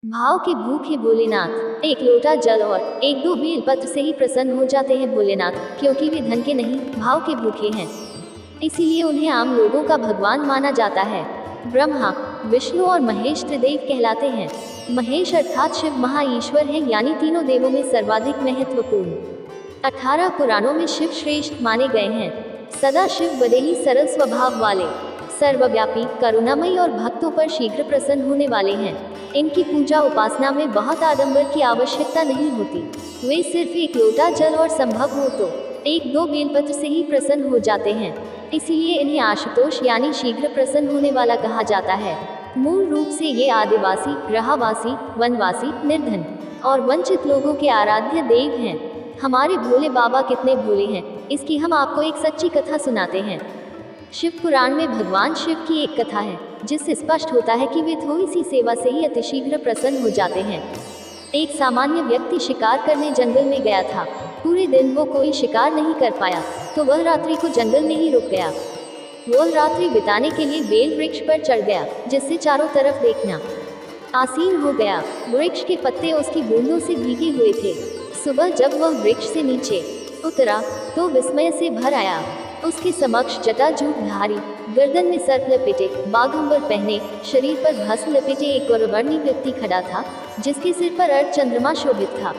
भाव के भूखे भोलेनाथ। एक लोटा जल और एक दो बेलपत्र से ही प्रसन्न हो जाते हैं भोलेनाथ, क्योंकि वे धन के नहीं भाव के भूखे हैं। इसीलिए उन्हें आम लोगों का भगवान माना जाता है। ब्रह्मा, विष्णु और महेश त्रिदेव कहलाते हैं। महेश अर्थात शिव महा ईश्वर है, यानी तीनों देवों में सर्वाधिक महत्वपूर्ण। 18 पुराणों में शिव श्रेष्ठ माने गए हैं। सदा शिव बड़े ही सरल स्वभाव वाले, सर्वव्यापी, करुणामयी और भक्तों पर शीघ्र प्रसन्न होने वाले हैं। इनकी पूजा उपासना में बहुत आडंबर की आवश्यकता नहीं होती। वे सिर्फ एक लोटा जल और संभव हो तो एक दो बेलपत्र से ही प्रसन्न हो जाते हैं। इसीलिए इन्हें आशुतोष यानी शीघ्र प्रसन्न होने वाला कहा जाता है। मूल रूप से ये आदिवासी, ग्रहवासी, वनवासी, निर्धन और वंचित लोगों के आराध्य देव हैं। हमारे भोले बाबा कितने भोले हैं, इसकी हम आपको एक सच्ची कथा सुनाते हैं। शिव पुराण में भगवान शिव की एक कथा है, जिससे स्पष्ट होता है कि वे थोड़ी सी सेवा से ही अतिशीघ्र प्रसन्न हो जाते हैं। एक सामान्य व्यक्ति शिकार करने जंगल में गया था। पूरे दिन वो कोई शिकार नहीं कर पाया, तो वह रात्रि को जंगल में ही रुक गया। वह रात्रि बिताने के लिए बेल वृक्ष पर चढ़ गया, जिससे चारों तरफ देखना आसीन हो गया। वृक्ष के पत्ते उसकी बूंदों से भीगे हुए थे। सुबह जब वह वृक्ष से नीचे उतरा तो विस्मय से भर आया। उसके समक्ष जटाजूटधारी, गर्दन में सर्प लपेटे, बाघंबर पहने, शरीर पर भस्म लपेटे एक गौरवर्णी व्यक्ति खड़ा था, जिसके सिर पर अर्धचंद्रमा शोभित था।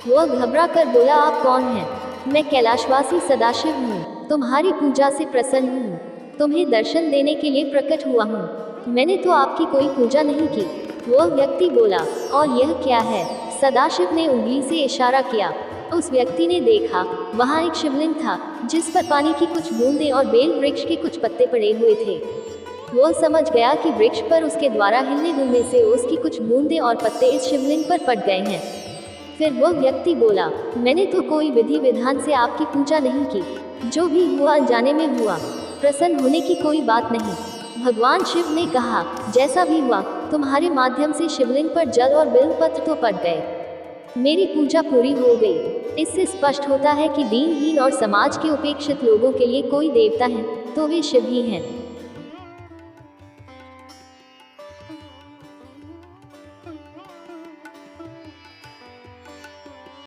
वह घबरा कर बोला, आप कौन हैं? मैं कैलाशवासी सदाशिव हूँ, तुम्हारी पूजा से प्रसन्न हूँ, तुम्हें दर्शन देने के लिए प्रकट हुआ हूँ। मैंने तो आपकी कोई पूजा नहीं की। वह व्यक्ति बोला, और यह क्या है? सदाशिव ने उंगली से इशारा किया। उस व्यक्ति ने देखा, वहाँ एक शिवलिंग था, जिस पर पानी की कुछ बूंदें और बेल वृक्ष के कुछ पत्ते पड़े हुए थे। वह समझ गया कि वृक्ष पर उसके द्वारा हिलने डुलने से उसकी कुछ बूंदें और पत्ते इस शिवलिंग पर पड़ गए हैं। फिर वह व्यक्ति बोला, मैंने तो कोई विधि विधान से आपकी पूजा नहीं की, जो भी हुआ अनजाने में हुआ, प्रसन्न होने की कोई बात नहीं। भगवान शिव ने कहा, जैसा भी हुआ, तुम्हारे माध्यम से शिवलिंग पर जल और बेलपत्र तो पड़ गए, मेरी पूजा पूरी हो गई। इससे स्पष्ट होता है कि दीनहीन और समाज के उपेक्षित लोगों के लिए कोई देवता है तो वे शिव ही हैं।